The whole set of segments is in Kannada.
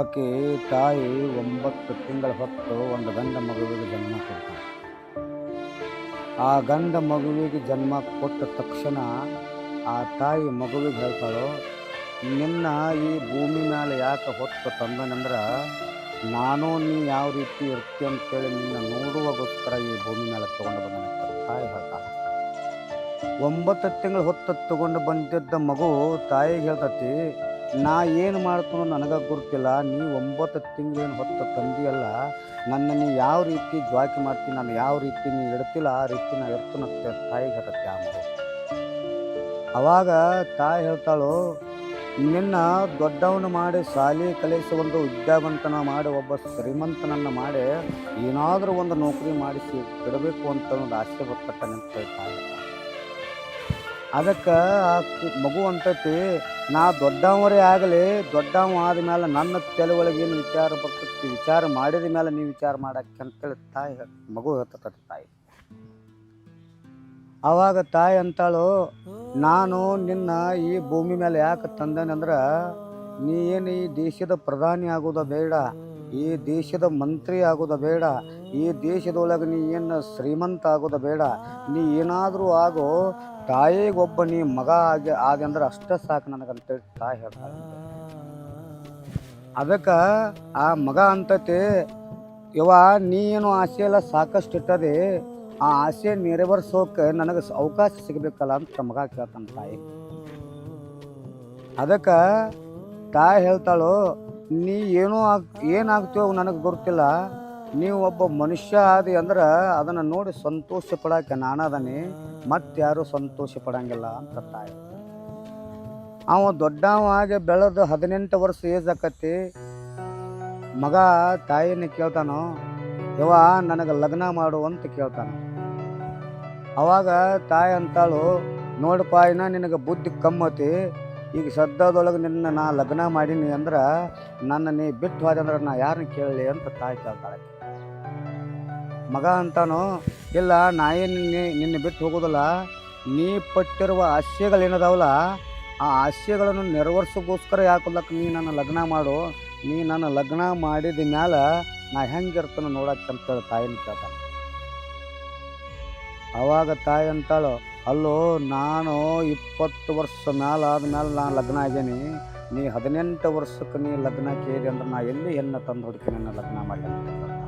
ಆಕೆ ತಾಯಿ 9 ತಿಂಗಳ ಹೊತ್ತು ಒಂದು ಗಂಡ ಮಗುವಿಗೆ ಜನ್ಮ ಕೊಡ್ತಾಳೆ. ಆ ಗಂಡ ಮಗುವಿಗೆ ಜನ್ಮ ಕೊಟ್ಟ ತಕ್ಷಣ ಆ ತಾಯಿ ಮಗುವಿಗೆ ಹೇಳ್ತಾಳು, ನಿನ್ನ ಈ ಭೂಮಿ ಮೇಲೆ ಯಾಕೆ ಹೊತ್ತು ತಂದನೆಂದ್ರೆ ನಾನು ನೀ ಯಾವ ರೀತಿ ಇರ್ತಿ ಅಂತೇಳಿ ನಿನ್ನ ನೋಡುವಾಗೋಸ್ಕರ ಈ ಭೂಮಿ ಮೇಲೆ ತಗೊಂಡು ಬಂದನಂತ ತಾಯಿ ಹೇಳ್ತಾಳೆ. 9 ತಿಂಗಳು ಹೊತ್ತು ತಗೊಂಡು ಬಂದಿದ್ದ ಮಗು ತಾಯಿಗೆ ಹೇಳ್ತತಿ, ನಾ ಏನು ಮಾಡ್ತಾನೋ ನನಗೆ ಗುರುತಿಲ್ಲ, ನೀ 9 ತಿಂಗಳೇನು ಹೊತ್ತು ತಂದಿಯಲ್ಲ, ನನ್ನ ನೀ ಯಾವ ರೀತಿ ಜ್ವಾಕಿ ಮಾಡ್ತೀನಿ, ನಾನು ಯಾವ ರೀತಿ ನೀ ಇಡ್ತಿಲ್ಲ ಆ ರೀತಿ ನಾ ಇರ್ತನಂತೆ ತಾಯಿಗೆ ಹೇಳ್ತತಿ ಆ ಮಗು. ಅವಾಗ ತಾಯಿ ಹೇಳ್ತಾಳು, ನಿನ್ನ ದೊಡ್ಡವನು ಮಾಡಿ ಶಾಲೆ ಕಲಿಸಿ ಒಂದು ವಿದ್ಯಾವಂತನ ಮಾಡಿ ಒಬ್ಬ ಶ್ರೀಮಂತನನ್ನು ಮಾಡಿ ಏನಾದರೂ ಒಂದು ನೌಕರಿ ಮಾಡಿಸಿ ಇಡಬೇಕು ಅಂತ ಒಂದು ಆಸೆ ಹೊತ್ತಟ್ಟನಂತ ತಾಯಿ. ಅದಕ್ಕೆ ಆ ಮಗು ಅಂತೈತಿ, ನಾ ದೊಡ್ಡವರೇ ಆಗಲಿ, ದೊಡ್ಡವ ಆದಮೇಲೆ ನನ್ನ ತಲೆ ಒಳಗೆ ಏನು ವಿಚಾರ ಬರ್ತೈತಿ, ವಿಚಾರ ಮಾಡಿದ ಮೇಲೆ ನೀವು ವಿಚಾರ ಮಾಡಕ್ಕೆ ಅಂತೇಳಿ ತಾಯಿ ಮಗು ಹೇಳ್ತತಿ ತಾಯಿ. ಆವಾಗ ತಾಯಿ ಅಂತಾಳು, ನಾನು ನಿನ್ನ ಈ ಭೂಮಿ ಮೇಲೆ ಯಾಕೆ ತಂದೇನೆಂದ್ರೆ ನೀ ಏನು ಈ ದೇಶದ ಪ್ರಧಾನಿ ಆಗೋದ ಬೇಡ, ಈ ದೇಶದ ಮಂತ್ರಿ ಆಗೋದ ಬೇಡ, ಈ ದೇಶದೊಳಗೆ ನೀ ಏನು ಶ್ರೀಮಂತ ಆಗೋದ ಬೇಡ, ನೀ ಏನಾದರೂ ಆಗೋ ತಾಯಿಗೊಬ್ಬ ನೀ ಮಗ ಆಗಿ ಅಂದ್ರೆ ಅಷ್ಟೇ ಸಾಕು ನನಗಂತೇಳಿ ತಾಯಿ ಹೇಳ್ತಾಳೆ. ಅದಕ್ಕೆ ಆ ಮಗ ಅಂತತಿ, ಯವ್ವ ನೀ ಏನು ಆಸೆ ಎಲ್ಲ ಸಾಕಷ್ಟು ಇಟ್ಟದೆ, ಆ ಆಸೆ ನೆರವೇರಿಸೋಕೆ ನನಗೆ ಅವಕಾಶ ಸಿಗಬೇಕಲ್ಲ ಅಂತ ಮಗ ಕೇಳ್ತಾನೆ ತಾಯಿ. ಅದಕ್ಕೆ ತಾಯಿ ಹೇಳ್ತಾಳು, ನೀ ಏನಾಗ್ತೀವೋ ನನಗೆ ಗೊತ್ತಿಲ್ಲ, ನೀವು ಒಬ್ಬ ಮನುಷ್ಯ ಆದಿ ಅಂದ್ರೆ ಅದನ್ನು ನೋಡಿ ಸಂತೋಷ ಪಡೋಕೆ ನಾನದನಿ, ಮತ್ತಾರು ಸಂತೋಷ ಪಡಂಗಿಲ್ಲ ಅಂತ ತಾಯಿ. ಅವ ದೊಡ್ಡವಾಗಿ ಬೆಳೆದು 18 ವರ್ಷ ಏಜ್ ಆಕತಿ. ಮಗ ತಾಯಿನ ಕೇಳ್ತಾನೋ, ಯವ್ವ ನನಗೆ ಲಗ್ನ ಮಾಡು ಅಂತ ಕೇಳ್ತಾನೆ. ಅವಾಗ ತಾಯಿ ಅಂತಾಳು, ನೋಡಪ್ಪ ಇನ್ನ ನಿನಗೆ ಬುದ್ಧಿ ಕಮ್ಮತಿ, ಈಗ ಸದ್ಯದೊಳಗೆ ನಿನ್ನ ನಾ ಲಗ್ನ ಮಾಡೀನಿ ಅಂದ್ರೆ ನನ್ನ ನೀ ಬಿಟ್ಟು ಹೋದೆ ಅಂದ್ರೆ ನಾ ಯಾರನ್ನ ಕೇಳಲಿ ಅಂತ ತಾಯಿ ಕೇಳ್ತಾಳೆ. ಮಗ ಅಂತಾನು, ಇಲ್ಲ ನಾ ಏನು ನಿನ್ನ ಬಿಟ್ಟು ಹೋಗೋದಿಲ್ಲ, ನೀ ಪಟ್ಟಿರುವ ಆಸೆಗಳೇನದಾವಲ್ಲ ಆ ಆಸೆಗಳನ್ನು ನೆರವೇರಿಸೋಗೋಸ್ಕರ ಯಾಕೋದಕ್ಕೆ ನೀ ನನ್ನ ಲಗ್ನ ಮಾಡು, ನೀ ನನ್ನ ಲಗ್ನ ಮಾಡಿದ ಮ್ಯಾಲ ನಾ ಹೆಂಗಿರ್ತಾನೆ ನೋಡಕ್ಕೆ ಅಂತೇಳಿ ತಾಯಿನ ಕೇಳ್ತಾನೆ. ಆವಾಗ ತಾಯಿ ಅಂತಾಳು, ಅಲ್ಲೋ ನಾನು 20 ವರ್ಷ ಆದ್ಮೇಲೆ ನಾನು ಲಗ್ನ ಆಗೇನಿ, ನೀ 18 ವರ್ಷಕ್ಕೆ ನೀ ಲಗ್ನ ಕೇಳಿ ಅಂದ್ರೆ ನಾ ಎಲ್ಲಿ ಹೆಣ್ಣು ತಂದು ಹುಡುಕಿ ನನ್ನ ಲಗ್ನ ಮಾಡಿ ಅಂತ ಕೇಳ್ತಾನೆ.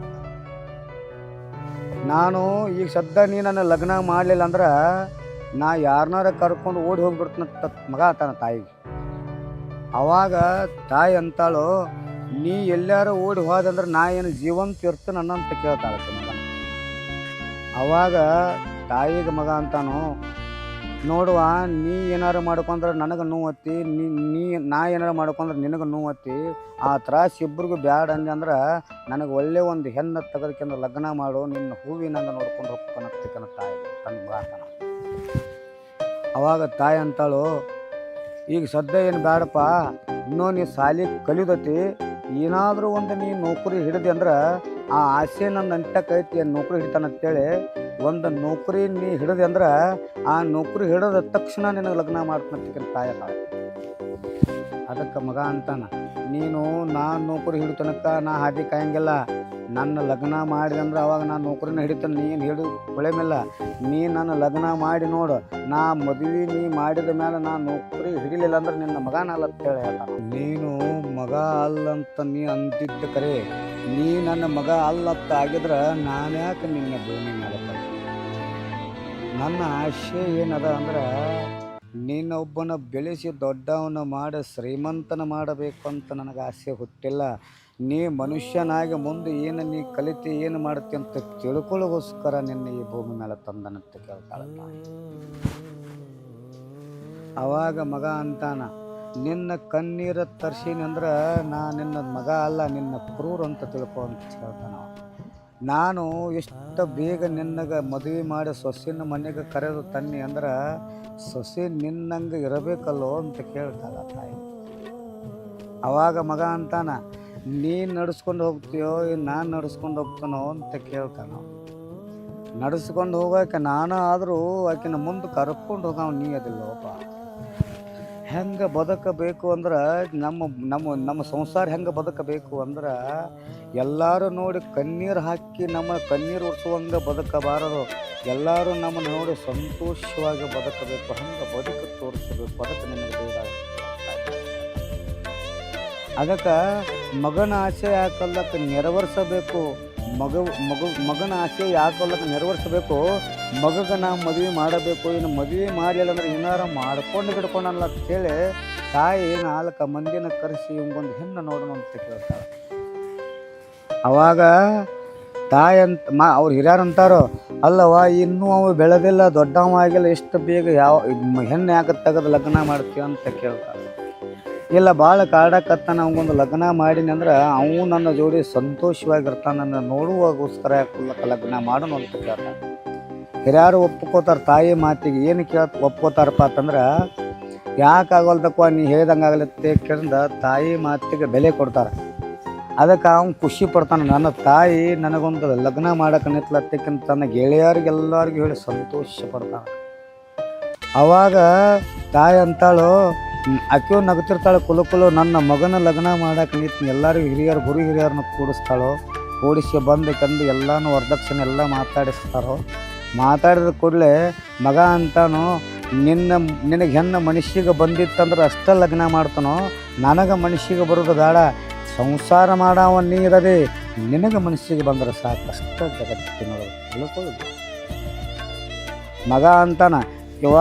ನಾನು ಈಗ ಸದ್ಯ ನೀ ನನ್ನ ಲಗ್ನ ಮಾಡಲಿಲ್ಲ ಅಂದ್ರೆ ನಾ ಯಾರನ್ನಾರ ಕರ್ಕೊಂಡು ಓಡಿ ಹೋಗ್ಬಿಡ್ತಂತ ಮಗ ಅಂತಾನ ತಾಯಿಗೆ. ಅವಾಗ ತಾಯಿ ಅಂತಾಳು, ನೀ ಎಲ್ಲಾರು ಓಡಿ ಹೋದಂದ್ರೆ ನಾ ಏನು ಜೀವಂತ ಇರ್ತೇನೆ ಅನ್ನಂತ ಕೇಳ್ತಾಳೆ ಮಗ. ಅವಾಗ ತಾಯಿಗೆ ಮಗ ಅಂತಾನು, ನೋಡುವ ನೀ ಏನಾರು ಮಾಡ್ಕೊಂಡ್ರೆ ನನಗೆ ನೋವತ್ತಿ, ನಾ ಏನಾರು ಮಾಡ್ಕೊಂಡ್ರೆ ನಿನಗೆ ನೋವತ್ತಿ, ಆ ತ್ರಾಸ ಇಬ್ಬರಿಗೂ ಬ್ಯಾಡ ಅಂದ್ರೆ ನನಗೆ ಒಳ್ಳೆ ಒಂದು ಹೆಣ್ಣು ತೆಗೆದುಕೊಂಡು ಲಗ್ನ ಮಾಡು, ನಿನ್ನ ಹೂವಿನಂಗೆ ನೋಡ್ಕೊಂಡು ಹೋಗ್ತಾನತ್ತಿಕನ ತಾಯಿ ತನ್ನ ಮಗ ಅಂತಾನ. ಅವಾಗ ತಾಯಿ ಅಂತಾಳು, ಈಗ ಸದ್ಯ ಏನು ಬೇಡಪ್ಪ, ಇನ್ನೂ ನೀ ಶಾಲೆ ಕಲಿದತಿ, ಏನಾದರೂ ಒಂದು ನೀ ನೌಕರಿ ಹಿಡಿದೆ ಅಂದ್ರೆ ಆ ಆಸೆ ನನ್ನ ಅಂಟಕ್ಕೈತಿ ನೌಕರಿ ಹಿಡಿತಾನಂತೇಳಿ ಒಂದು ನೌಕರಿ ನೀ ಹಿಡಿದೆ ಅಂದ್ರೆ ಆ ನೌಕರಿ ಹಿಡಿದ ತಕ್ಷಣ ನಿನಗೆ ಲಗ್ನ ಮಾಡ್ತಾನಂತ ತಾಯಿ ತಾಳೆ. ಅದಕ್ಕೆ ಮಗ ಅಂತಾನ, ನೀನು ನಾನು ನೌಕರಿ ಹಿಡಿತನಕ ನಾ ಹಾದಿ ಕಾಯಂಗಿಲ್ಲ, ನನ್ನ ಲಗ್ನ ಮಾಡಿದೆ ಅಂದ್ರೆ ಅವಾಗ ನಾನು ನೌಕರಿನ ಹಿಡಿತಾನೆ, ನೀನು ಹಿಡಿದು ಹೊಳೆಮಿಲ್ಲ, ನೀ ನನ್ನ ಲಗ್ನ ಮಾಡಿ ನೋಡು, ನಾ ಮದುವೆ ನೀ ಮಾಡಿದ ಮೇಲೆ ನಾನು ನೌಕರಿ ಹಿಡಿಲಿಲ್ಲ ಅಂದ್ರೆ ನಿನ್ನ ಮಗನಲ್ಲ ಅಂತೇಳಿ ಹೇಳ್ತಾನೆ. ನೀನು ಮಗ ಅಲ್ಲಂತ ನೀ ಅಂತಿದ್ದ ಕರೆ, ನೀ ನನ್ನ ಮಗ ಅಲ್ಲತ್ತ ಆಗಿದ್ರೆ ನಾನು ಯಾಕೆ ನಿನ್ನ ಭೂಮಿ ಮೇಲೆ ಬಂದೆ? ನನ್ನ ಆಶೆ ಏನದ ಅಂದ್ರೆ ನೀನೊಬ್ಬನ ಬೆಳೆಸಿ ದೊಡ್ಡವನ ಮಾಡಿ ಶ್ರೀಮಂತನ ಮಾಡಬೇಕು ಅಂತ ನನಗೆ ಆಸೆ ಹುಟ್ಟಿಲ್ಲ, ನೀ ಮನುಷ್ಯನಾಗಿ ಮುಂದೆ ಏನು ನೀ ಕಲಿತಿ ಏನು ಮಾಡ್ತಿ ಅಂತ ತಿಳ್ಕೊಳ್ಳೋಗೋಸ್ಕರ ನಿನ್ನ ಈ ಭೂಮಿ ಮೇಲೆ ತಂದನಂತ ಕೇಳ್ತಾಳೆ ತಾಯಿ. ಅವಾಗ ಮಗ ಅಂತಾನ, ನಿನ್ನ ಕಣ್ಣೀರ ತರ್ಸೀನಿ ಅಂದ್ರೆ ನಾ ನಿನ್ನ ಮಗ ಅಲ್ಲ, ನಿನ್ನ ಕ್ರೂರ ಅಂತ ತಿಳ್ಕೊ ಅಂತ ಹೇಳ್ತಾನ. ನಾನು ಎಷ್ಟು ಬೇಗ ನಿನ್ನಗೆ ಮದುವೆ ಮಾಡಿ ಸೊಸೆನ ಮನೆಗೆ ಕರೆದು ತನ್ನಿ ಅಂದ್ರೆ ಸೊಸೆ ನಿನ್ನಂಗೆ ಇರಬೇಕಲ್ಲೋ ಅಂತ ಕೇಳ್ತಾಳ ತಾಯಿ. ಅವಾಗ ಮಗ ಅಂತಾನ, ನೀನು ನಡೆಸ್ಕೊಂಡು ಹೋಗ್ತೀಯೋ ನಾನು ನಡೆಸ್ಕೊಂಡು ಹೋಗ್ತಾನೋ ಅಂತ ಕೇಳ್ತಾನೋ. ನಡೆಸ್ಕೊಂಡು ಹೋಗೋಕೆ ನಾನು ಆದರೂ ಆಕಿನ ಮುಂದೆ ಕರ್ಕೊಂಡು ಹೋಗವ ನೀ ಅದಿಲ್ಲೋಪ. ಹೆಂಗೆ ಬದುಕಬೇಕು ಅಂದ್ರೆ ನಮ್ಮ ನಮ್ಮ ನಮ್ಮ ಸಂಸಾರ ಹೆಂಗೆ ಬದುಕಬೇಕು ಅಂದ್ರೆ ಎಲ್ಲರೂ ನೋಡಿ ಕಣ್ಣೀರು ಹಾಕಿ ನಮ್ಮ ಕಣ್ಣೀರು ಉಡ್ಸುವಂಗೆ ಬದುಕಬಾರದು. ಎಲ್ಲರೂ ನಮ್ಮನ್ನು ನೋಡಿ ಸಂತೋಷವಾಗಿ ಬದುಕಬೇಕು. ಹಂಗೆ ಬದುಕು ತೋರಿಸಬೇಕು. ಬದುಕು ನಿನಗೆ ಬೇಡ. ಅದಕ್ಕೆ ಮಗನ ಆಸೆ ಯಾಕಲ್ಲಕ್ಕೆ ನೆರವೇರಿಸಬೇಕು. ಮಗನ ಆಸೆ ಯಾಕಲ್ಲಕ್ಕೆ ನೆರವೇರಿಸಬೇಕು. ಮಗಗೆ ನಾವು ಮದುವೆ ಮಾಡಬೇಕು. ಇನ್ನು ಮದುವೆ ಮಾಡಲಿಲ್ಲ ಅಂದ್ರೆ ಏನಾರ ಮಾಡ್ಕೊಂಡು ಹಿಡ್ಕೊಂಡಲ್ಲ ಅಂತೇಳಿ ತಾಯಿ 4 ಮಂದಿನ ಕರೆಸಿ ಹಿಂಗೊಂದು ಹೆಣ್ಣು ನೋಡೋಣ ಅಂತ ಕೇಳ್ತಾಳೆ. ಅವಾಗ ತಾಯಿ ಅವ್ರು ಹಿರಿಯರು ಅಂತಾರೋ, ಅಲ್ಲವ ಇನ್ನೂ ಅವು ಬೆಳೆದಿಲ್ಲ, ದೊಡ್ಡವ ಆಗಿಲ್ಲ, ಎಷ್ಟು ಬೇಗ ಯಾವ ಹೆಣ್ಣು ಯಾಕೆ ತೆಗೆದು ಲಗ್ನ ಮಾಡ್ತೀವಿ ಅಂತ ಕೇಳ್ತಾಳೆ. ಇಲ್ಲ, ಭಾಳ ಕಾಡಕತ್ತಾನ, ಅವಂಗೊಂದು ಲಗ್ನ ಮಾಡೀನಿ ಅಂದ್ರೆ ಅವು ನನ್ನ ಜೋಡಿ ಸಂತೋಷವಾಗಿರ್ತಾನೆ, ನನ್ನ ನೋಡುವಾಗೋಸ್ಕರ ಲಗ್ನ ಮಾಡೋಣ ಅಂತ ಕೇಳ್ತಾನೆ. ಹಿರಿಯರು ಒಪ್ಕೋತಾರೆ ತಾಯಿ ಮಾತಿಗೆ. ಏನು ಒಪ್ಕೋತಾರಪ್ಪ ಅಂತಂದ್ರೆ, ಯಾಕಾಗಲ್ದಕ್ಕ ನೀ ಹೇಳ್ದಂಗೆ ಆಗಲತ್ತೆ ಕೇಳಿದ ತಾಯಿ ಮಾತಿಗೆ ಬೆಲೆ ಕೊಡ್ತಾರೆ. ಅದಕ್ಕೆ ಅವ್ನು ಖುಷಿ ಪಡ್ತಾನೆ. ನನ್ನ ತಾಯಿ ನನಗೊಂದು ಲಗ್ನ ಮಾಡಕ್ಕೆ ನಿಂತ್ಲತ್ತಕ್ಕಿಂತ ತನ್ನ ಗೆಳೆಯರಿಗೆಲ್ಲರಿಗೂ ಹೇಳಿ ಸಂತೋಷ ಪಡ್ತಾನೆ. ಅವಾಗ ತಾಯಿ ಅಂತಾಳು, ಆಕೆಯು ನಗ್ತಿರ್ತಾಳೆ, ಕುಲು ನನ್ನ ಮಗನ ಲಗ್ನ ಮಾಡಕ್ಕೆ ನಿಂತು ಎಲ್ಲರಿಗೂ ಗುರು ಹಿರಿಯರನ್ನ ಕೂಡಿಸ್ತಾಳೋ. ಕೂಡಿಸಿ ಬಂದು ಕಂಡು ಎಲ್ಲನೂ ವರದಕ್ಷಿಣೆ ಎಲ್ಲ ಮಾತಾಡಿಸ್ತಾರೋ. ಮಾತಾಡಿದ ಕೂಡಲೇ ಮಗ ಅಂತಾನು, ನಿನಗೆ ಹೆಣ್ಣು ಮನುಷ್ಯಗೆ ಬಂದಿತ್ತಂದ್ರೆ ಅಷ್ಟೇ ಲಗ್ನ ಮಾಡ್ತಾನೋ, ನನಗೆ ಮನುಷ್ಯಗೆ ಬರೋದು ಬೇಡ, ಸಂಸಾರ ಮಾಡವ ನೀ ಇರದೆ, ನಿನಗೆ ಮನುಷ್ಯಗೆ ಬಂದ್ರೆ ಸಾಕು, ಅಷ್ಟೇ ಜಗತ್ತಿನೊಳಗೆ ತಿಳ್ಕೊಳ್ಳೋದು. ಮಗ ಅಂತಾನ, ಇವ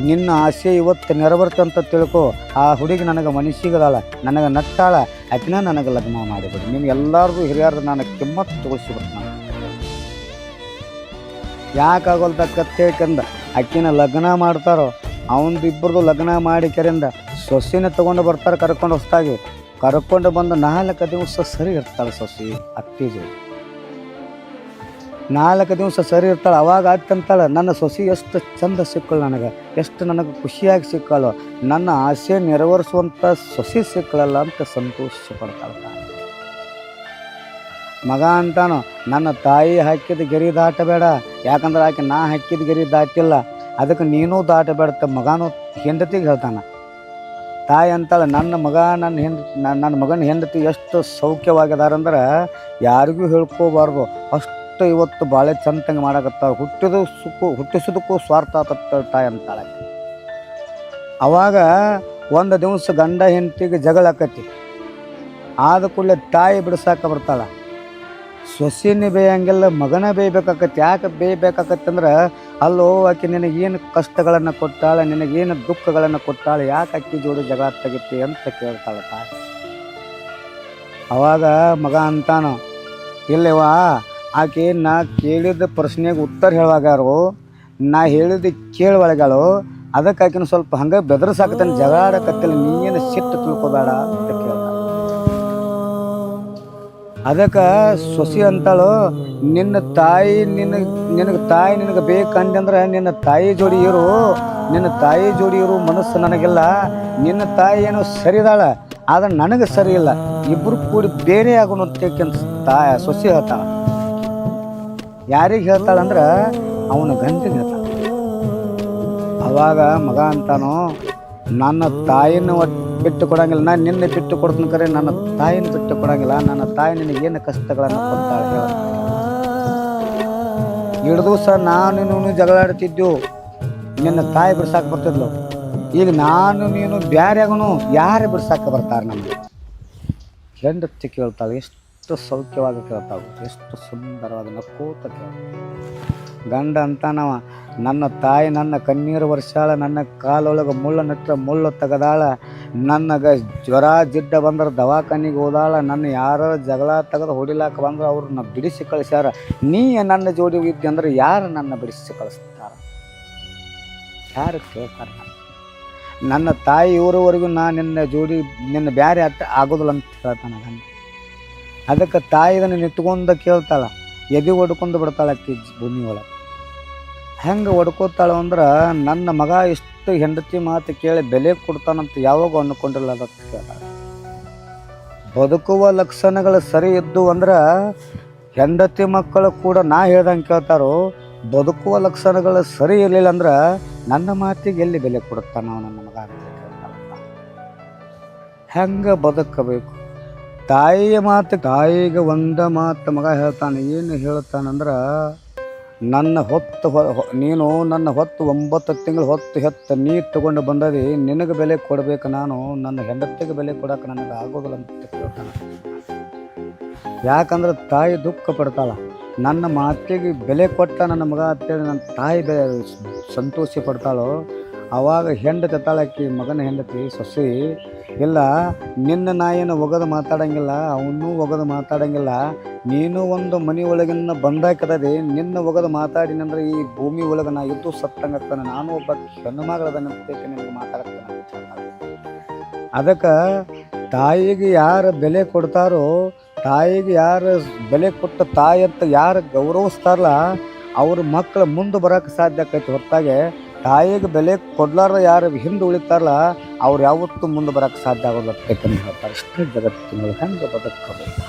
ನಿನ್ನ ಆಸೆ ಇವತ್ತು ನೆರವೇರ್ತಂತ ತಿಳ್ಕೊ. ಆ ಹುಡುಗಿ ನನಗೆ ಮನುಷ್ಯಗದಾಳ, ನನಗೆ ನಟ್ಟಾಳ, ಆಕಿನ ನನಗೆ ಲಗ್ನ ಮಾಡಿಬಿಡು. ನೀನು ಎಲ್ಲರಿಗೂ ಹಿರಿಯರ್ದು ನಾನು ಕಿಮ್ಮತ್ತು ತೋರಿಸಿಬಿಡ್ತಾನೆ. ಯಾಕಾಗೋಲ್ದಕ್ಕಂದ ಆಕಿನ ಲಗ್ನ ಮಾಡ್ತಾರೋ, ಅವನದು ಇಬ್ಬರದು ಲಗ್ನ ಮಾಡಿ ಕೆರೆಯಿಂದ ಸೊಸೆನ ತೊಗೊಂಡು ಬರ್ತಾರೆ. ಕರ್ಕೊಂಡು ಬಂದು 4 ದಿವಸ ಸರಿ ಇರ್ತಾಳೆ ಸೊಸೆ ಅತ್ತಿ ಜೋಡಿ. 4 ದಿವಸ ಸರಿ ಇರ್ತಾಳೆ. ಅವಾಗ ಆಗ್ತಂತಾಳೆ, ನನ್ನ ಸೊಸೆ ಎಷ್ಟು ಚಂದ ಸಿಕ್ಕಳು, ನನಗೆ ಎಷ್ಟು ನನಗೆ ಖುಷಿಯಾಗಿ ಸಿಕ್ಕಳು, ನನ್ನ ಆಸೆ ನೆರವೇರಿಸುವಂಥ ಸೊಸೆ ಸಿಕ್ಕಳಲ್ಲ ಅಂತ ಸಂತೋಷ ಪಡ್ತಾಳೆ. ಮಗ ಅಂತಾನು, ನನ್ನ ತಾಯಿ ಹಾಕಿದ ಗೆರಿ ದಾಟಬೇಡ, ಯಾಕಂದ್ರೆ ಆಕೆ ನಾ ಹಾಕಿದ ಗೆರಿ ದಾಟಿಲ್ಲ, ಅದಕ್ಕೆ ನೀನೂ ದಾಟಬೇಡ ಮಗನೂ ಹೆಂಡತಿಗೆ ಹೇಳ್ತಾನೆ. ತಾಯಿ ಅಂತಾಳೆ, ನನ್ನ ಮಗನ ಹೆಂಡತಿ ಎಷ್ಟು ಸೌಖ್ಯವಾಗಿದಾರಂದ್ರೆ ಯಾರಿಗೂ ಹೇಳ್ಕೋಬಾರ್ದು, ಅಷ್ಟು ಇವತ್ತು ಭಾಳ ಚಂದಂಗೆ ಮಾಡಕತ್ತಾರ, ಹುಟ್ಟಿಸೋದಕ್ಕೂ ಸ್ವಾರ್ಥ ಆತತ್ತ ತಾಯಿ ಅಂತಾಳೆ. ಅವಾಗ ಒಂದು ದಿವಸ ಗಂಡ ಹೆಂಡತಿಗೆ ಜಗಳ ಆಕತಿ. ಆದ ಕೂಡಲೇ ತಾಯಿ ಬಿಡಿಸಾಕ ಬರ್ತಾಳೆ. ಸೊಸೆನೇ ಬೇಯಂಗಿಲ್ಲ, ಮಗನ ಬೇಯಬೇಕಾಕತಿ. ಯಾಕೆ ಬೇಯಬೇಕಾಕತ್ತಂದ್ರೆ, ಅಲ್ಲೋ ಆಕೆ ನಿನಗೇನು ಕಷ್ಟಗಳನ್ನು ಕೊಟ್ಟಾಳೆ, ನಿನಗೇನು ದುಃಖಗಳನ್ನು ಕೊಟ್ಟಾಳೆ, ಯಾಕೆ ಅಕ್ಕಿ ಜೋಡಿ ಜಗಳ ತೆಗಿತಿ ಅಂತ ಕೇಳ್ತಾಳೆ ತಾಯಿ. ಅವಾಗ ಮಗ ಅಂತಾನು, ಇಲ್ಲವಾ ಆಕೆ ನಾ ಕೇಳಿದ ಪ್ರಶ್ನೆಗೆ ಉತ್ತರ ಹೇಳುವಾಗಾರು, ನಾ ಹೇಳಿದ ಕೇಳುವಳಗಳು, ಅದಕ್ಕೆ ಆಕಿನ ಸ್ವಲ್ಪ ಹಂಗೆ ಬೆದರ್ಸಾಕತ್ತಾನೆ, ಜಗಳ ಆಡಕತ್ತಿಲ್ಲ, ನೀನು ಸಿಟ್ಟು ತಿಳ್ಕೊಬೇಡ ಅಂತ ಕೇಳ್ತಾಳೆ. ಅದಕ್ಕೆ ಸೊಸೆ ಅಂತಾಳು, ನಿನ್ನ ತಾಯಿ ನಿನಗೆ ಬೇಕಂದ್ರೆ ನಿನ್ನ ತಾಯಿ ಜೋಡಿ ಇರು, ನಿನ್ನ ತಾಯಿ ಜೋಡಿ ಇರು, ಮನಸ್ಸು ನನಗಿಲ್ಲ. ನಿನ್ನ ತಾಯಿ ಏನೋ ಸರಿದಾಳ, ಆದ್ರೆ ನನಗೆ ಸರಿ ಇಲ್ಲ, ಇಬ್ಬರು ಕೂಡಿ ಬೇರೆ ಆಗೋಣ ಅಂತ ಸೊಸೆ ಹೇಳ್ತಾಳೆ. ಯಾರಿಗೆ ಹೇಳ್ತಾಳಂದ್ರೆ ಅವನ ಗಂಡಿಗೆ ಹೇಳ್ತಾಳೆ. ಅವಾಗ ಮಗ ಅಂತಾನು, ನನ್ನ ತಾಯಿನ ಬಿಟ್ಟು ಕೊಡಂಗಿಲ್ಲ, ನಾನು ನಿನ್ನೆ ಬಿಟ್ಟು ಕೊಡ್ತೀನಿ, ಕರೆ ನನ್ನ ತಾಯಿನ ಬಿಟ್ಟು ಕೊಡಂಗಿಲ್ಲ, ನನ್ನ ತಾಯಿ ನಿನಗೇನು ಕಷ್ಟಗಳನ್ನು ಕೊಡ್ತಾಳೆ ಹೇಳ. 2 ದಿವಸ ನಾನು ಜಗಳಾಡ್ತಿದ್ದೆವು, ನಿನ್ನ ತಾಯಿ ಬಿಡ್ಸಾಕ ಬರ್ತಿದ್ಲು, ಈಗ ನಾನು ನೀನು ಬ್ಯಾರೆ ಆಗೋನು, ಯಾರೇ ಬಿಡ್ಸಾಕ ಬರ್ತಾರೆ ನಮಗೆ. ಹೆಂಡತಿ ಕೇಳ್ತಾಳೆ, ಎಷ್ಟು ಸೌಖ್ಯವಾಗಿ ಕೇಳ್ತಾವೆ, ಎಷ್ಟು ಸುಂದರವಾಗಿ ನಕ್ಕೋತ ಕೇಳ್ತಾಳೆ. ಗಂಡ ಅಂತಾನವ, ನನ್ನ ತಾಯಿ ನನ್ನ ಕಣ್ಣೀರು ವರ್ಷಾಳ, ನನ್ನ ಕಾಲೊಳಗೆ ಮುಳ್ಳು ನಟ್ಟ ಮುಳ್ಳು ತೆಗದಾಳ, ನನಗೆ ಜ್ವರ ಜಿಡ್ಡ ಬಂದ್ರೆ ದವಾಖಾನಿಗೆ ಹೋದಾಳ, ನನ್ನ ಯಾರು ಜಗಳ ತೆಗೆದು ಹೊಡಿಲಾಕ ಬಂದ್ರೆ ಅವ್ರನ್ನ ಬಿಡಿಸಿ ಕಳಿಸ್ಯಾರ, ನೀ ನನ್ನ ಜೋಡಿ ಇದ್ದೆ ಅಂದ್ರೆ ಯಾರು ನನ್ನ ಬಿಡಿಸಿ ಕಳಿಸ್ತಾರ, ಯಾರು ಕೇಳ್ತಾರ? ನನ್ನ ತಾಯಿ ಇವರವರೆಗೂ ನಿನ್ನ ಜೋಡಿ ನಿನ್ನ ಬ್ಯಾರೆ ಆಗೋದಿಲ್ಲ ಅಂತ ಹೇಳ್ತಾನೆ ಗಂಡ. ಅದಕ್ಕೆ ತಾಯಿ ಇದನ್ನು ನಿಂತ್ಕೊಂಡು ಕೇಳ್ತಾಳ, ಎದೆ ಹೊಡ್ಕೊಂಡು ಬಿಡ್ತಾಳೆ ಅಕ್ಕಿ ಭೂಮಿ ಒಳಗೆ. ಹೆಂಗೆ ಹೊಡ್ಕೋತಾಳು ಅಂದ್ರೆ, ನನ್ನ ಮಗ ಇಷ್ಟು ಹೆಂಡತಿ ಮಾತು ಕೇಳಿ ಬೆಲೆ ಕೊಡ್ತಾನಂತ ಯಾವಾಗ ಅಂದ್ಕೊಂಡಿಲ್ಲ ಅದಕ್ಕೆ ಕೇಳ್ತಾಳೆ. ಬದುಕುವ ಲಕ್ಷಣಗಳು ಸರಿ ಇದ್ದು ಅಂದ್ರೆ ಹೆಂಡತಿ ಮಕ್ಕಳು ಕೂಡ ನಾ ಹೇಳ್ದಂಗೆ ಕೇಳ್ತಾರೋ. ಬದುಕುವ ಲಕ್ಷಣಗಳು ಸರಿ ಇರಲಿಲ್ಲ ಅಂದ್ರೆ ನನ್ನ ಮಾತಿಗೆ ಎಲ್ಲಿ ಬೆಲೆ ಕೊಡುತ್ತಾನ ನನ್ನ ಮಗ ಅಂತ ಕೇಳ್ತಾಳೆ. ಹೆಂಗೆ ಬದುಕಬೇಕು. ತಾಯಿಯ ಮಾತು, ತಾಯಿಗೆ ಒಂದ ಮಾತು ಮಗ ಹೇಳ್ತಾನೆ. ಏನು ಹೇಳ್ತಾನಂದ್ರೆ, ನೀನು ನನ್ನ ಹೊತ್ತು 9 ತಿಂಗಳು ಹೊತ್ತು ಹೆತ್ತ ನೀ ತಗೊಂಡು ಬಂದದಿ, ನಿನಗೆ ಬೆಲೆ ಕೊಡಬೇಕು, ನಾನು ನನ್ನ ಹೆಂಡತಿಗೆ ಬೆಲೆ ಕೊಡೋಕೆ ನನಗೆ ಆಗೋದಿಲ್ಲ ಅಂತ ಕೇಳ್ತಾನೆ. ಯಾಕಂದ್ರೆ ತಾಯಿ ದುಃಖ ಪಡ್ತಾಳ. ನನ್ನ ಮಾತಿಗೆ ಬೆಲೆ ಕೊಟ್ಟ ನನ್ನ ಮಗ ಅಂತೇಳಿ ನನ್ನ ತಾಯಿ ಸಂತೋಷ ಪಡ್ತಾಳೋ, ಆವಾಗ ಹೆಂಡತಿ ತಾಳಕ್ಕಿ ಮಗನ ಹೆಂಡತಿ ಸೊಸೆ, ಇಲ್ಲ ನಿನ್ನ ನಾಯಿನ ಒಗದು ಮಾತಾಡಂಗಿಲ್ಲ, ಅವನ್ನೂ ಒಗದು ಮಾತಾಡಂಗಿಲ್ಲ, ನೀನು ಒಂದು ಮನೆ ಒಳಗಿನ ಬಂದಾಕದದಿ, ನಿನ್ನ ಒಗದು ಮಾತಾಡಿನಂದ್ರೆ ಈ ಭೂಮಿ ಒಳಗೆ ನಾ ಇದ್ದು ಸತ್ತಂಗಾಗ್ತಾನೆ, ನಾನು ಒಬ್ಬ ಹೆಣ್ಣು ಮಗಳದನ್ನ ನಿನಗೆ ಮಾತಾಡ್ತಾನೆ. ಅದಕ್ಕೆ ತಾಯಿಗೆ ಯಾರು ಬೆಲೆ ಕೊಡ್ತಾರೋ, ತಾಯಿಗೆ ಯಾರು ಬೆಲೆ ಕೊಟ್ಟ ತಾಯಿ ಅಂತ ಯಾರು ಗೌರವಿಸ್ತಾರಲ್ಲ, ಅವ್ರ ಮಕ್ಕಳು ಮುಂದೆ ಬರೋಕ್ಕೆ ಸಾಧ್ಯ ಆಕೈತಿ. ಹೊರತಾಗೆ ತಾಯಿಗೆ ಬೆಲೆ ಕೊಡ್ಲಾರ್ದ ಯಾರು ಹಿಂದೆ ಉಳಿತಾರಲ್ಲ, ಅವ್ರು ಯಾವತ್ತೂ ಮುಂದೆ ಬರೋಕ್ಕೆ ಸಾಧ್ಯ ಆಗೋಲ್ಲ ಅಂತ ಹೇಳ್ತಾರೆ. ಇಷ್ಟೇ ಜಗತ್ತಿನ ಹೆಂಗೆ ಬದುಕಬೇಕು.